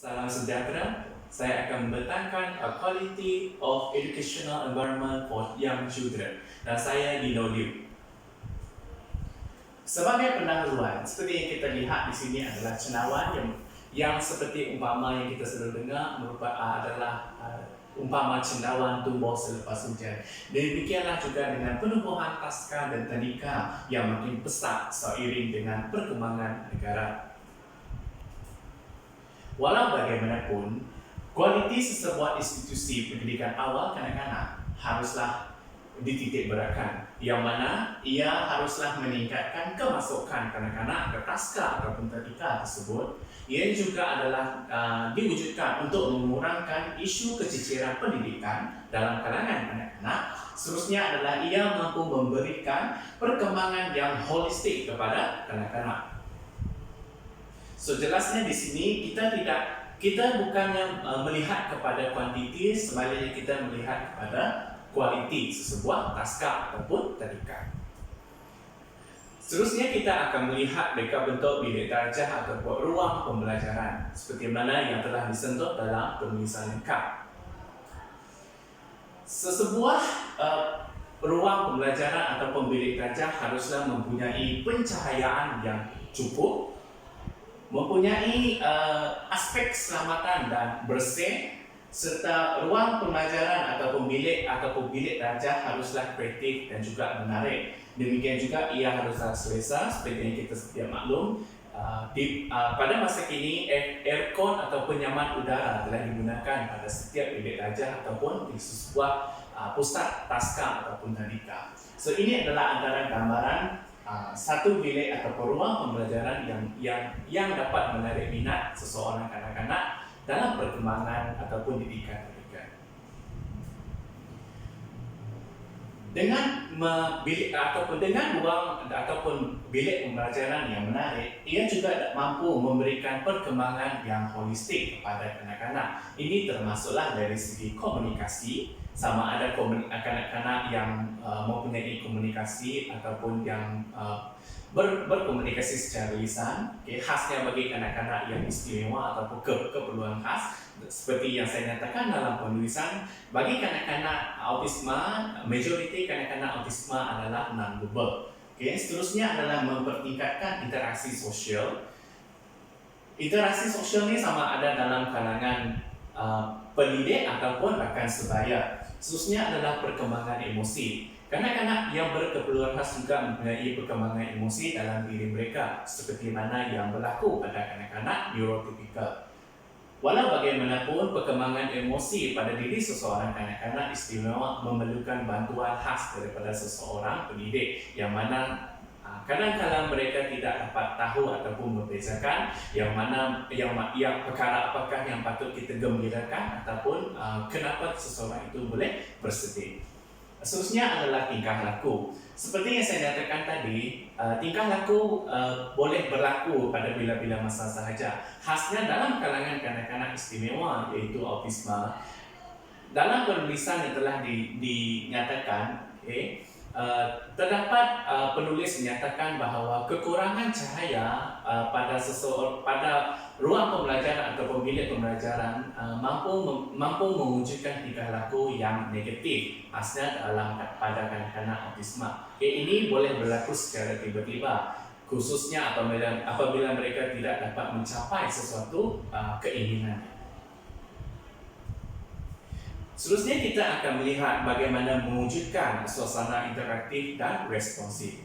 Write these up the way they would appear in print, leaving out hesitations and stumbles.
Salam sejahtera. Saya akan membentangkan a quality of educational environment for young children. Dan saya Dino Liu. Sebagai pendahuluan, seperti yang kita lihat di sini adalah cendawan yang seperti umpama yang kita selalu dengar adalah umpama cendawan tumbuh selepas hujan. Demikianlah juga dengan penumbuhan pasca dan tadika yang makin pesat seiring dengan perkembangan negara. Walau bagaimanapun, kualiti sesebuah institusi pendidikan awal kanak-kanak haruslah dititik beratkan, yang mana ia haruslah meningkatkan kemasukan kanak-kanak ke taska ataupun tadika tersebut. Ia juga adalah diwujudkan untuk mengurangkan isu keciciran pendidikan dalam kalangan kanak-kanak. Seterusnya adalah ia mampu memberikan perkembangan yang holistik kepada kanak-kanak. So jelasnya di sini kita bukannya melihat kepada kuantiti, sebaliknya kita melihat kepada kualiti sesebuah taska ataupun tadika. Seterusnya kita akan melihat reka bentuk bilik darjah ataupun ruang pembelajaran seperti mana yang telah disentuh dalam penulisan lengkap. Sesebuah ruang pembelajaran ataupun bilik darjah haruslah mempunyai pencahayaan yang cukup, mempunyai aspek keselamatan dan bersih, serta ruang pembelajaran ataupun bilik darjah haruslah kreatif dan juga menarik. Demikian juga ia haruslah selesa seperti yang kita sedia maklum. Pada masa kini aircon atau penyaman udara telah digunakan pada setiap bilik darjah ataupun di sebuah pusat taska ataupun tadika. So ini adalah antara gambaran satu bilik atau ruang pembelajaran yang dapat menarik minat seseorang kanak-kanak dalam perkembangan ataupun didikan mereka. Dengan ruang ataupun bilik pembelajaran yang menarik, ia juga mampu memberikan perkembangan yang holistik kepada kanak-kanak. Ini termasuklah dari segi komunikasi, sama ada kanak-kanak yang mempunyai komunikasi ataupun yang berkomunikasi secara lisan. Khasnya bagi kanak-kanak yang istimewa ataupun keperluan khas, seperti yang saya nyatakan dalam penulisan, bagi kanak-kanak autisma, majoriti kanak-kanak autisma adalah non-verbal. Seterusnya adalah mempertingkatkan interaksi sosial. Interaksi sosial ini sama ada dalam kalangan pendidik ataupun rakan sebaya. Seterusnya adalah perkembangan emosi. Kanak-kanak yang berkeperluan khas juga mempunyai perkembangan emosi dalam diri mereka, seperti mana yang berlaku pada kanak-kanak neurotipikal. Walau bagaimanapun, perkembangan emosi pada diri seseorang kanak-kanak istimewa memerlukan bantuan khas daripada seseorang pendidik, yang mana kadang-kadang mereka tidak dapat tahu ataupun membezakan yang perkara apakah yang patut kita gembirakan ataupun kenapa seseorang itu boleh bersedih. Seterusnya adalah tingkah laku. Seperti yang saya nyatakan tadi, tingkah laku boleh berlaku pada bila-bila masa sahaja. Khasnya dalam kalangan kanak-kanak istimewa iaitu autisma. Dalam penulisan yang telah dinyatakan, terdapat penulis menyatakan bahawa kekurangan cahaya pada ruang pembelajaran atau bilik pembelajaran mampu mewujudkan tingkah laku yang negatif khasnya pada kanak-kanak autisma. Ini boleh berlaku secara tiba-tiba, khususnya apabila mereka tidak dapat mencapai sesuatu keinginan. Seterusnya kita akan melihat bagaimana mewujudkan suasana interaktif dan responsif.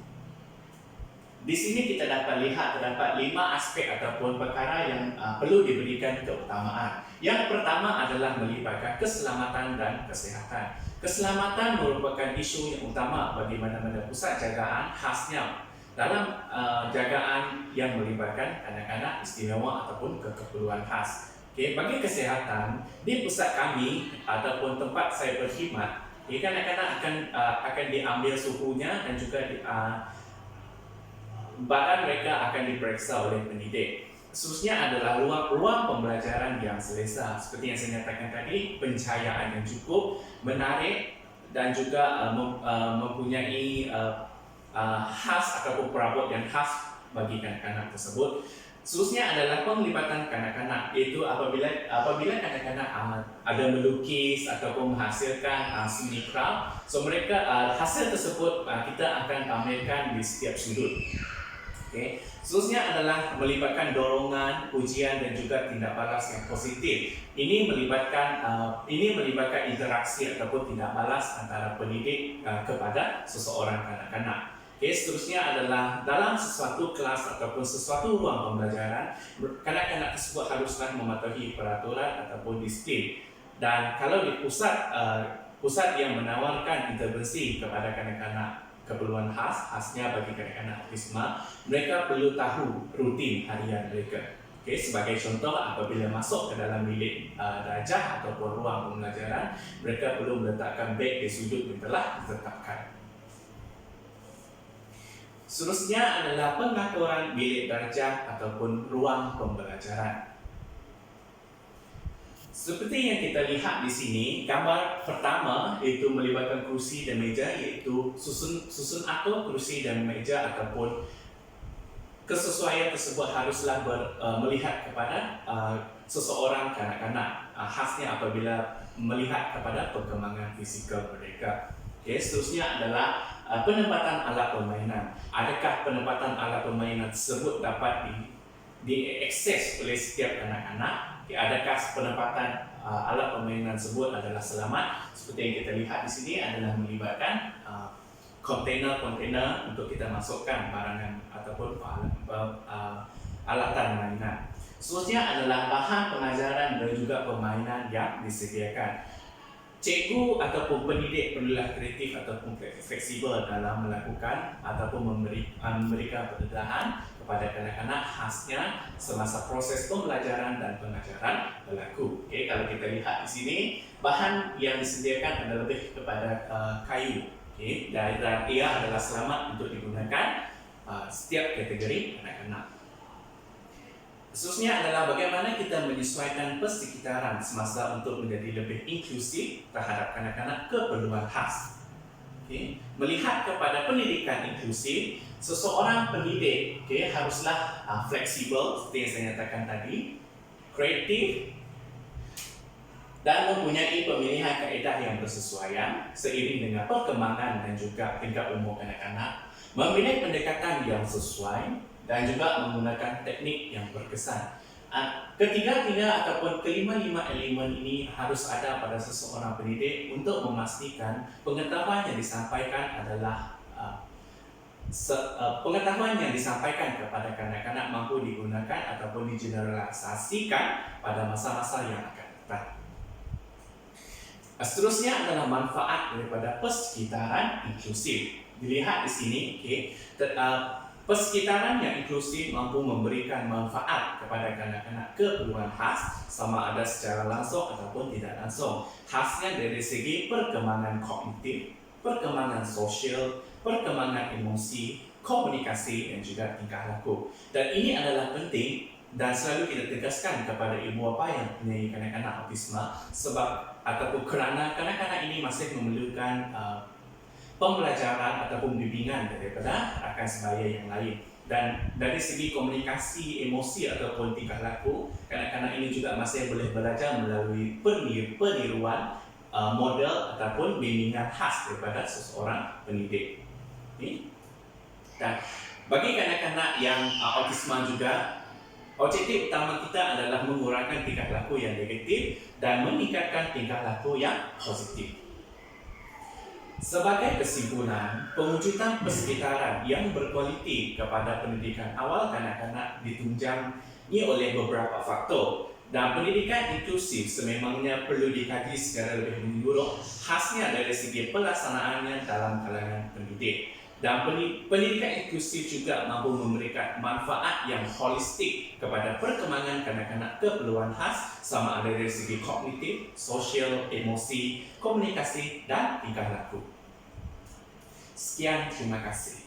Di sini kita dapat lihat terdapat 5 aspek ataupun perkara yang perlu diberikan keutamaan. Yang pertama adalah melibatkan keselamatan dan kesihatan. Keselamatan merupakan isu yang utama bagi mana-mana pusat jagaan, khasnya dalam jagaan yang melibatkan kanak-kanak istimewa ataupun keperluan khas. Bagi kesihatan, di pusat kami ataupun tempat saya berkhidmat, kanak-kanak akan diambil suhunya dan juga badan mereka akan diperiksa oleh pendidik. Seterusnya adalah ruang pembelajaran yang selesa. Seperti yang saya nyatakan tadi, pencahayaan yang cukup, menarik dan juga mempunyai khas ataupun perabot yang khas bagi kanak-kanak tersebut. Seterusnya adalah penglibatan kanak-kanak, iaitu apabila kanak-kanak ada melukis ataupun menghasilkan seni craft, so mereka hasil tersebut kita akan pamerkan di setiap sudut. Okay. Seterusnya adalah melibatkan dorongan, pujian dan juga tindak balas yang positif. Ini melibatkan interaksi ataupun tindak balas antara pendidik kepada seseorang kanak-kanak. Okay, seterusnya adalah dalam sesuatu kelas ataupun sesuatu ruang pembelajaran, kanak-kanak tersebut haruslah mematuhi peraturan ataupun disiplin. Dan kalau di pusat yang menawarkan intervensi kepada kanak-kanak keperluan khasnya bagi kanak-kanak autisme, mereka perlu tahu rutin harian mereka. Okay, sebagai contoh, apabila masuk ke dalam bilik darjah ataupun ruang pembelajaran, mereka perlu meletakkan beg di sudut yang telah ditetapkan. Seterusnya adalah pengaturan bilik darjah ataupun ruang pembelajaran. Seperti yang kita lihat di sini, gambar pertama iaitu melibatkan kerusi dan meja, iaitu susun atur kerusi dan meja ataupun kesesuaian tersebut haruslah melihat kepada seseorang kanak-kanak, khasnya apabila melihat kepada perkembangan fizikal mereka. Okay, seterusnya adalah penempatan alat permainan. Adakah penempatan alat permainan tersebut dapat diakses oleh setiap kanak-kanak? Okay, adakah penempatan alat permainan tersebut adalah selamat? Seperti yang kita lihat di sini adalah melibatkan kontainer untuk kita masukkan barangan ataupun alatan mainan. Seterusnya adalah bahan pengajaran dan juga permainan yang disediakan. Cikgu ataupun pendidik perlulah kreatif ataupun fleksibel dalam melakukan ataupun memberikan pendedahan kepada kanak-kanak khasnya semasa proses pembelajaran dan pengajaran berlaku. Okay, kalau kita lihat di sini, bahan yang disediakan adalah lebih kepada kayu. Okay, dan ia adalah selamat untuk digunakan setiap kategori kanak-kanak. Seterusnya adalah bagaimana kita menyesuaikan persekitaran semasa untuk menjadi lebih inklusif terhadap kanak-kanak keperluan khas. Okay. Melihat kepada pendidikan inklusif, seseorang pendidik haruslah fleksibel seperti yang saya nyatakan tadi, kreatif, dan mempunyai pemilihan kaedah yang bersesuaian seiring dengan perkembangan dan juga tingkat umur kanak-kanak, memilih pendekatan yang sesuai, dan juga menggunakan teknik yang berkesan. Ketiga-tiga ataupun kelima-lima elemen ini harus ada pada seseorang pendidik untuk memastikan pengetahuan yang disampaikan adalah pengetahuan yang disampaikan kepada kanak-kanak mampu digunakan ataupun digeneralisasikan pada masa-masa yang akan datang. Seterusnya adalah manfaat daripada persekitaran inklusif. Dilihat di sini, persekitaran yang inklusif mampu memberikan manfaat kepada kanak-kanak keperluan khas sama ada secara langsung ataupun tidak langsung. Khasnya dari segi perkembangan kognitif, perkembangan sosial, perkembangan emosi, komunikasi dan juga tingkah laku. Dan ini adalah penting dan selalu kita tegaskan kepada ibu bapa yang punya kanak-kanak autisme ataupun kerana kanak-kanak ini masih memerlukan pembelajaran ataupun bimbingan daripada rakan sebaya yang lain. Dan dari segi komunikasi, emosi ataupun tingkah laku, kanak-kanak ini juga masih boleh belajar melalui peniruan model ataupun bimbingan khas daripada seseorang pendidik. Dan bagi kanak-kanak yang autisme juga, objektif utama kita adalah mengurangkan tingkah laku yang negatif dan meningkatkan tingkah laku yang positif. Sebagai kesimpulan, pewujudan persekitaran yang berkualiti kepada pendidikan awal kanak-kanak ditunjangi oleh beberapa faktor, dan pendidikan inklusif sememangnya perlu dikaji secara lebih menyeluruh, khasnya dari segi pelaksanaannya dalam kalangan pendidik. Dan pendidikan inklusif juga mampu memberikan manfaat yang holistik kepada perkembangan kanak-kanak keperluan khas sama ada dari segi kognitif, sosial, emosi, komunikasi, dan tingkah laku. Sekian, terima kasih.